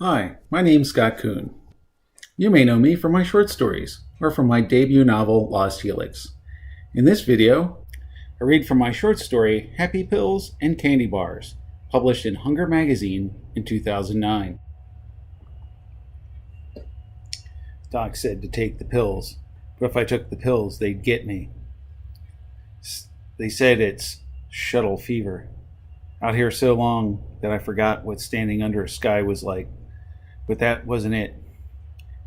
Hi, my name's Scott Kuhn. You may know me from my short stories or from my debut novel, Lost Helix. In this video, I read from my short story, Happy Pills and Candy Bars, published in HUNGUR Magazine in 2009. Doc said to take the pills, but if I took the pills, they'd get me. They said it's shuttle fever. Out here so long that I forgot what standing under a sky was like. But that wasn't it.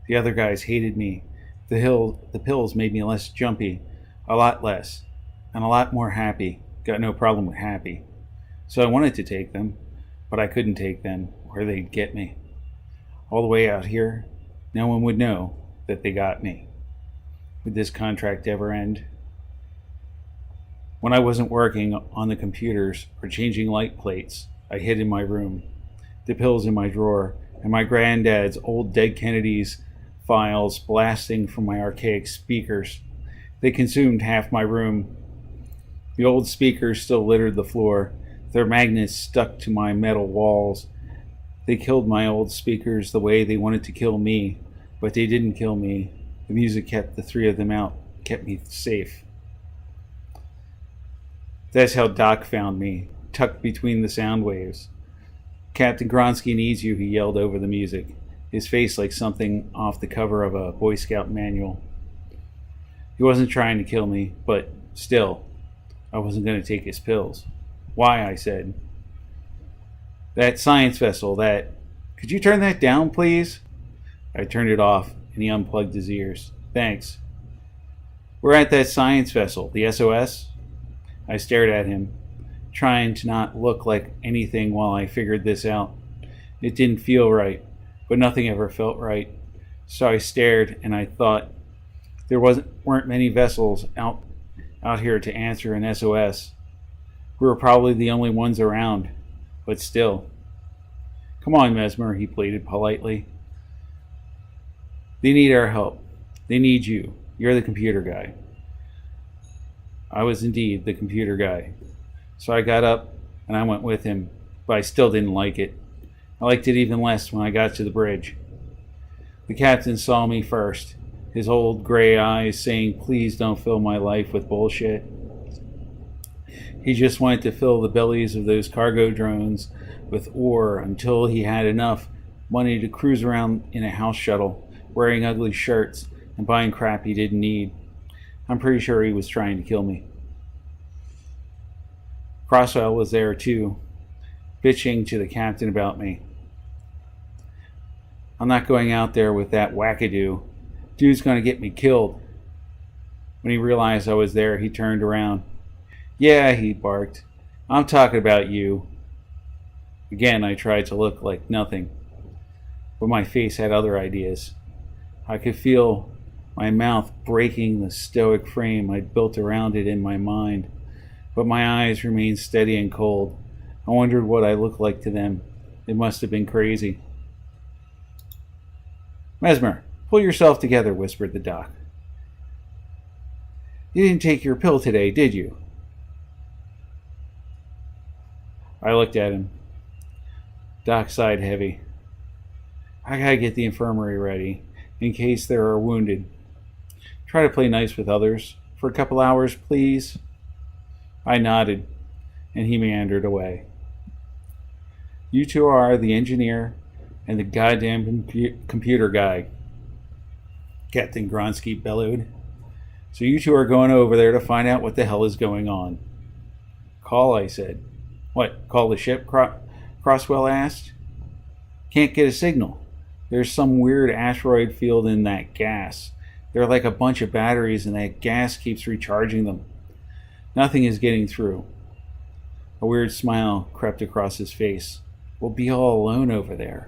The other guys hated me. The pills made me less jumpy, a lot less, and a lot more happy. Got no problem with happy. So I wanted to take them, but I couldn't take them, or they'd get me. All the way out here, no one would know that they got me. Would this contract ever end? When I wasn't working on the computers or changing light plates, I hid in my room, the pills in my drawer, and my granddad's old Dead Kennedys files blasting from my archaic speakers. They consumed half my room. The old speakers still littered the floor, their magnets stuck to my metal walls. They killed my old speakers the way they wanted to kill me, but they didn't kill me. The music kept the three of them out, kept me safe. That's how Doc found me, tucked between the sound waves. "Captain Gronsky needs you," he yelled over the music, his face like something off the cover of a Boy Scout manual. He wasn't trying to kill me, but still, I wasn't going to take his pills. "Why?" I said. "That science vessel, Could you turn that down, please?" I turned it off, and he unplugged his ears. "Thanks." "We're at that science vessel, the S.O.S. I stared at him, trying to not look like anything while I figured this out. It didn't feel right, but nothing ever felt right. So I stared, and I thought there weren't many vessels out here to answer an SOS. We were probably the only ones around, but still. "Come on, Mesmer," he pleaded politely. "They need our help. They need you. You're the computer guy." I was indeed the computer guy. So I got up and I went with him, but I still didn't like it. I liked it even less when I got to the bridge. The captain saw me first, his old gray eyes saying, "Please don't fill my life with bullshit." He just wanted to fill the bellies of those cargo drones with ore until he had enough money to cruise around in a house shuttle, wearing ugly shirts and buying crap he didn't need. I'm pretty sure he was trying to kill me. Crosswell was there too, bitching to the captain about me. "I'm not going out there with that wackadoo. Dude's going to get me killed." When he realized I was there, he turned around. "Yeah," he barked. "I'm talking about you." Again, I tried to look like nothing, but my face had other ideas. I could feel my mouth breaking the stoic frame I'd built around it in my mind. But my eyes remained steady and cold. I wondered what I looked like to them. It must have been crazy. "Mesmer, pull yourself together," whispered the doc. "You didn't take your pill today, did you?" I looked at him. Doc sighed heavy. "I gotta get the infirmary ready, in case there are wounded. Try to play nice with others. For a couple hours, please." I nodded, and he meandered away. "You two are the engineer and the goddamn computer guy," Captain Gronsky bellowed. "So you two are going over there to find out what the hell is going on." "Call," I said. "What, call the ship?" Crosswell asked. "Can't get a signal. There's some weird asteroid field in that gas. There are like a bunch of batteries, and that gas keeps recharging them. Nothing is getting through." A weird smile crept across his face. "We'll be all alone over there."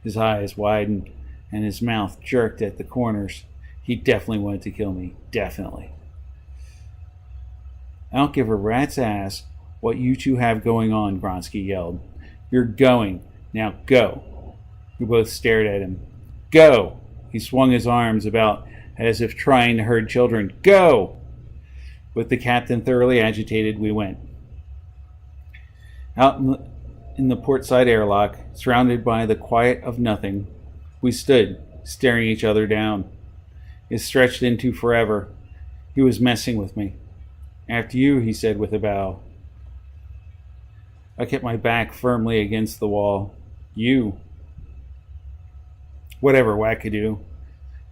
His eyes widened, and his mouth jerked at the corners. He definitely wanted to kill me. Definitely. "I don't give a rat's ass what you two have going on," Gronsky yelled. "You're going. Now go." We both stared at him. "Go!" He swung his arms about as if trying to herd children. "Go!" With the captain thoroughly agitated, we went. Out in the port side airlock, surrounded by the quiet of nothing. We stood, staring each other down. It stretched into forever. He was messing with me. "After you," he said with a bow. I kept my back firmly against the wall. "You." "Whatever, wackadoo."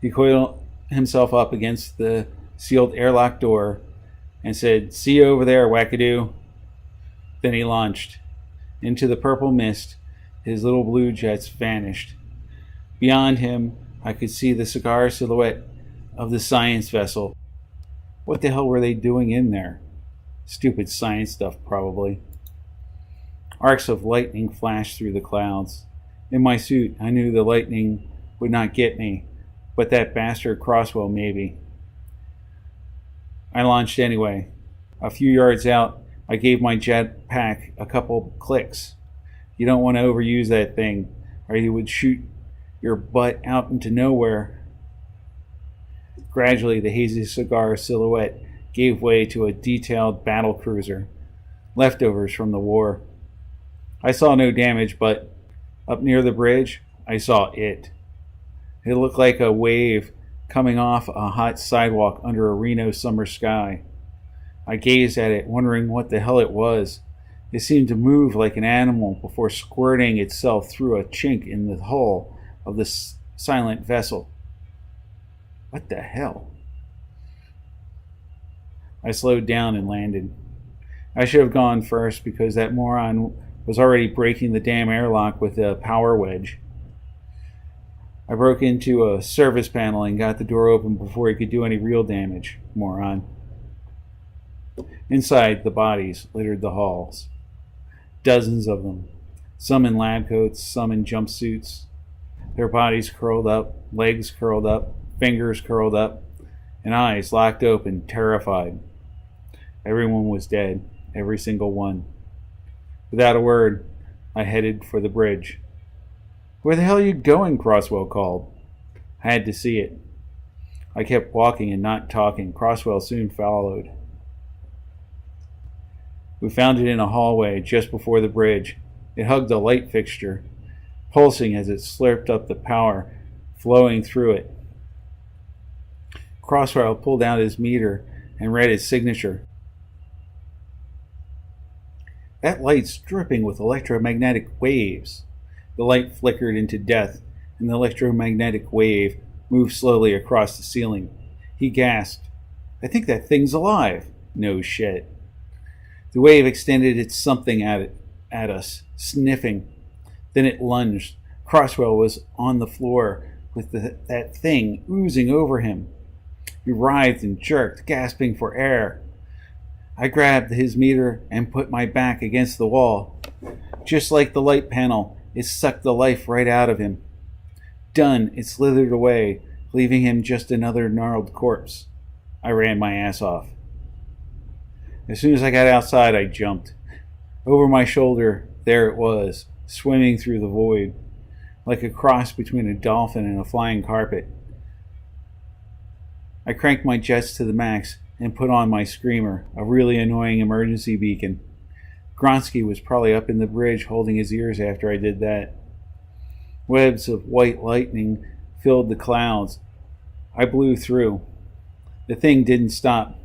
He coiled himself up against the sealed airlock door and said, "See you over there, wackadoo." Then he launched. Into the purple mist, his little blue jets vanished. Beyond him, I could see the cigar silhouette of the science vessel. What the hell were they doing in there? Stupid science stuff, probably. Arcs of lightning flashed through the clouds. In my suit, I knew the lightning would not get me, but that bastard Crosswell maybe. I launched anyway. A few yards out, I gave my jet pack a couple clicks. You don't want to overuse that thing, or you would shoot your butt out into nowhere. Gradually, the hazy cigar silhouette gave way to a detailed battle cruiser, leftovers from the war. I saw no damage, but up near the bridge, I saw it. It looked like a wave coming off a hot sidewalk under a Reno summer sky. I gazed at it, wondering what the hell it was. It seemed to move like an animal before squirting itself through a chink in the hull of the silent vessel. What the hell? I slowed down and landed. I should have gone first because that moron was already breaking the damn airlock with a power wedge. I broke into a service panel and got the door open before he could do any real damage, moron. Inside, the bodies littered the halls. Dozens of them, some in lab coats, some in jumpsuits. Their bodies curled up, legs curled up, fingers curled up, and eyes locked open, terrified. Everyone was dead, every single one. Without a word, I headed for the bridge. "Where the hell are you going?" Crosswell called. I had to see it. I kept walking and not talking. Crosswell soon followed. We found it in a hallway just before the bridge. It hugged a light fixture, pulsing as it slurped up the power flowing through it. Crosswell pulled out his meter and read his signature. "That light's dripping with electromagnetic waves." The light flickered into death, and the electromagnetic wave moved slowly across the ceiling. He gasped, "I think that thing's alive." "No shit." The wave extended its something at us, sniffing. Then it lunged. Crosswell was on the floor with that thing oozing over him. He writhed and jerked, gasping for air. I grabbed his meter and put my back against the wall. Just like the light panel, it sucked the life right out of him. Done, it slithered away, leaving him just another gnarled corpse. I ran my ass off. As soon as I got outside, I jumped. Over my shoulder, there it was, swimming through the void, like a cross between a dolphin and a flying carpet. I cranked my jets to the max and put on my screamer, a really annoying emergency beacon. Gronsky was probably up in the bridge holding his ears after I did that. Webs of white lightning filled the clouds. I blew through. The thing didn't stop.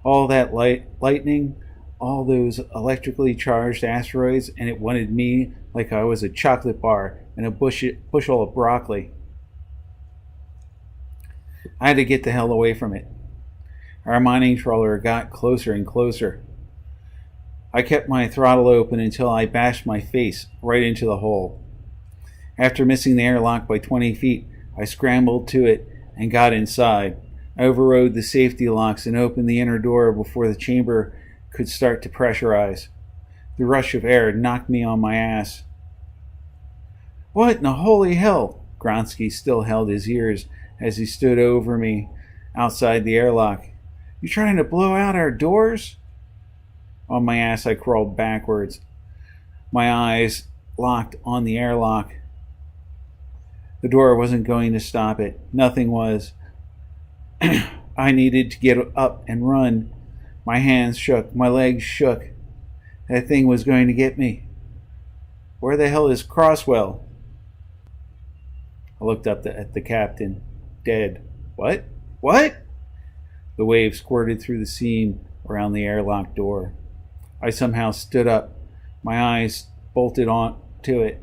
All that lightning, all those electrically charged asteroids, and it wanted me like I was a chocolate bar and a bushel of broccoli. I had to get the hell away from it. Our mining trawler got closer and closer. I kept my throttle open until I bashed my face right into the hole. After missing the airlock by 20 feet, I scrambled to it and got inside. I overrode the safety locks and opened the inner door before the chamber could start to pressurize. The rush of air knocked me on my ass. "What in the holy hell?" Gronsky still held his ears as he stood over me outside the airlock. "You trying to blow out our doors?" On my ass, I crawled backwards, my eyes locked on the airlock. The door wasn't going to stop it. Nothing was. I needed to get up and run. My hands shook. My legs shook. That thing was going to get me. Where the hell is Crosswell? I looked up at the captain. Dead. What? What? The wave squirted through the seam around the airlock door. I somehow stood up, my eyes bolted on to it.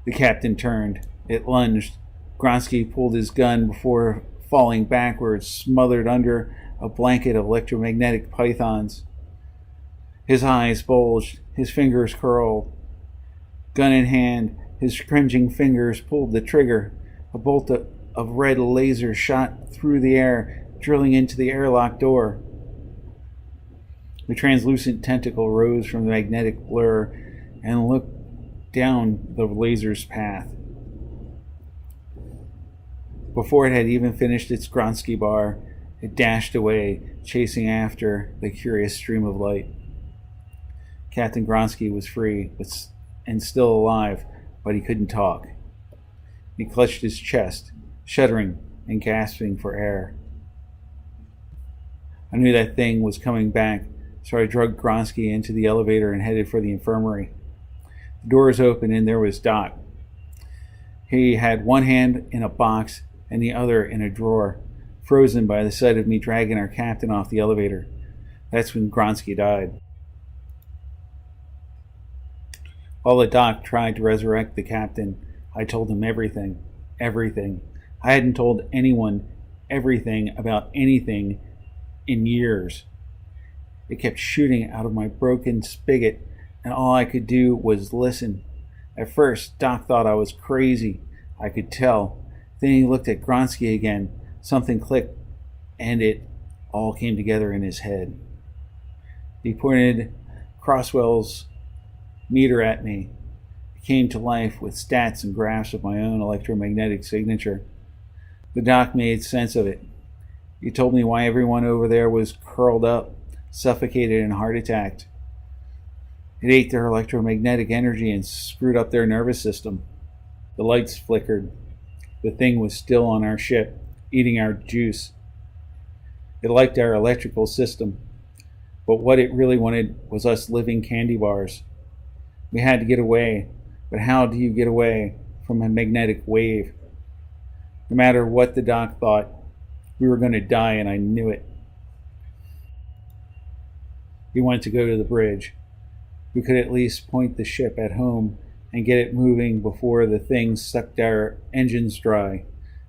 The captain turned. It lunged. Gronsky pulled his gun before falling backwards, smothered under a blanket of electromagnetic pythons. His eyes bulged, his fingers curled. Gun in hand, his cringing fingers pulled the trigger. A bolt of red laser shot through the air, drilling into the airlock door. The translucent tentacle rose from the magnetic blur and looked down the laser's path. Before it had even finished its Gronsky bar, it dashed away, chasing after the curious stream of light. Captain Gronsky was free and still alive, but he couldn't talk. He clutched his chest, shuddering and gasping for air. I knew that thing was coming back, so I dragged Gronsky into the elevator and headed for the infirmary. The doors opened and there was Doc. He had one hand in a box and the other in a drawer, frozen by the sight of me dragging our captain off the elevator. That's when Gronsky died. While the doc tried to resurrect the captain, I told him everything. Everything. I hadn't told anyone everything about anything in years. It kept shooting out of my broken spigot, and all I could do was listen. At first, Doc thought I was crazy. I could tell. Then he looked at Gronsky again. Something clicked, and it all came together in his head. He pointed Crosswell's meter at me. It came to life with stats and graphs of my own electromagnetic signature. The doc made sense of it. He told me why everyone over there was curled up, suffocated and heart attacked. It ate their electromagnetic energy and screwed up their nervous system. The lights flickered. The thing was still on our ship, eating our juice. It liked our electrical system, but what it really wanted was us living candy bars. We had to get away, but how do you get away from a magnetic wave? No matter what the doc thought, we were going to die, and I knew it. We wanted to go to the bridge. We could at least point the ship at home and get it moving before the thing sucked our engines dry.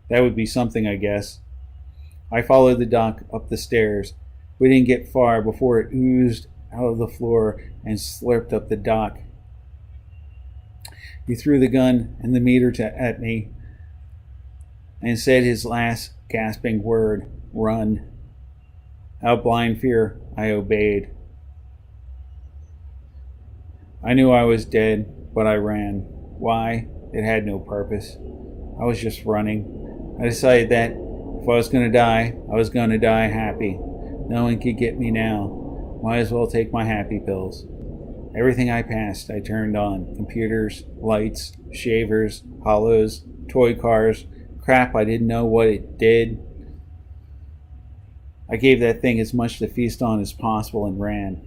That would be something, I guess. I followed the doc up the stairs. We didn't get far before it oozed out of the floor and slurped up the dock. He threw the gun and the meter at me and said his last gasping word, "Run." Out of blind fear, I obeyed. I knew I was dead, but I ran. Why? It had no purpose. I was just running. I decided that if I was going to die, I was going to die happy. No one could get me now. Might as well take my happy pills. Everything I passed, I turned on. Computers, lights, shavers, hollows, toy cars, crap I didn't know what it did. I gave that thing as much to feast on as possible and ran.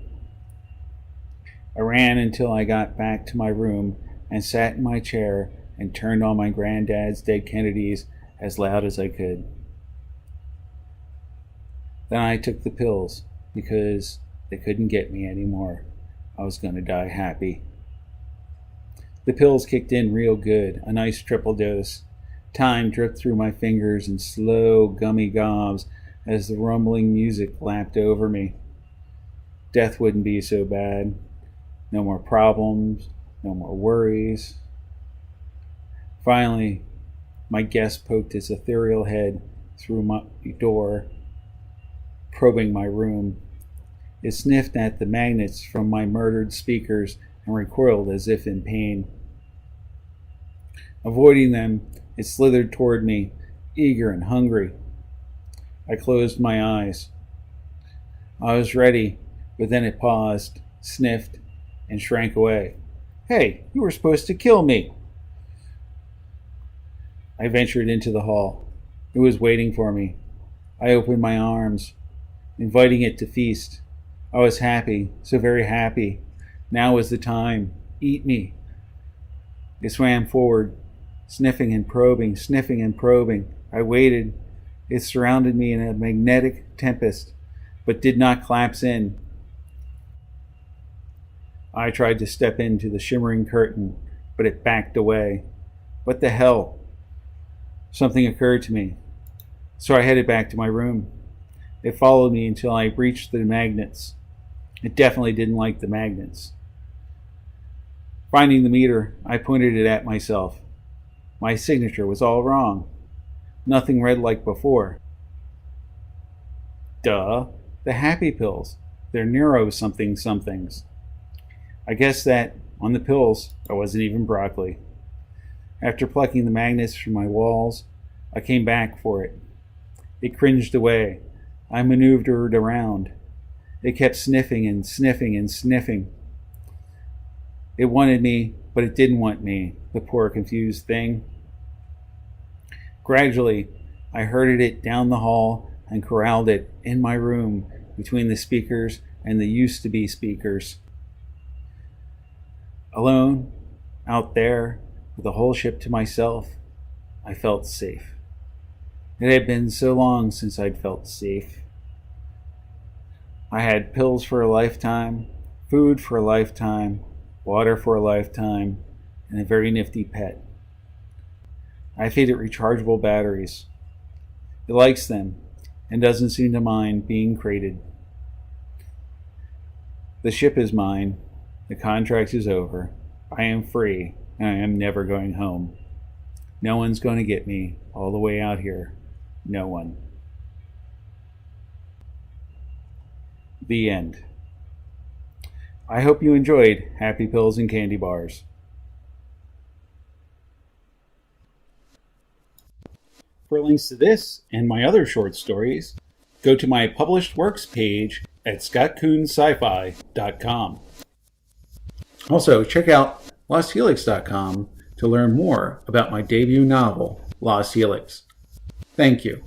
I ran until I got back to my room and sat in my chair and turned on my granddad's Dead Kennedys as loud as I could. Then I took the pills because they couldn't get me anymore. I was going to die happy. The pills kicked in real good, a nice triple dose. Time dripped through my fingers in slow, gummy gobs as the rumbling music lapped over me. Death wouldn't be so bad. No more problems, no more worries. Finally, my guest poked his ethereal head through my door, probing my room. It sniffed at the magnets from my murdered speakers and recoiled as if in pain. Avoiding them, it slithered toward me, eager and hungry. I closed my eyes. I was ready, but then it paused, sniffed, and shrank away. "Hey, you were supposed to kill me." I ventured into the hall. It was waiting for me. I opened my arms, inviting it to feast. I was happy, so very happy. Now was the time. Eat me. It swam forward, sniffing and probing, sniffing and probing. I waited. It surrounded me in a magnetic tempest, but did not collapse in. I tried to step into the shimmering curtain, but it backed away. What the hell? Something occurred to me, so I headed back to my room. It followed me until I reached the magnets. It definitely didn't like the magnets. Finding the meter, I pointed it at myself. My signature was all wrong. Nothing read like before. Duh, the happy pills. They're neuro somethings. I guess that, on the pills, I wasn't even broccoli. After plucking the magnets from my walls, I came back for it. It cringed away. I maneuvered around. It kept sniffing and sniffing and sniffing. It wanted me, but it didn't want me, the poor confused thing. Gradually, I herded it down the hall and corralled it in my room between the speakers and the used-to-be speakers. Alone, out there, with the whole ship to myself, I felt safe. It had been so long since I'd felt safe. I had pills for a lifetime, food for a lifetime, water for a lifetime, and a very nifty pet. I feed it rechargeable batteries. It likes them and doesn't seem to mind being crated. The ship is mine. The contract is over. I am free, and I am never going home. No one's going to get me all the way out here. No one. The end. I hope you enjoyed Happy Pills and Candy Bars. For links to this and my other short stories, go to my published works page at scottcoonscifi.com. Also, check out losthelix.com to learn more about my debut novel, Lost Helix. Thank you.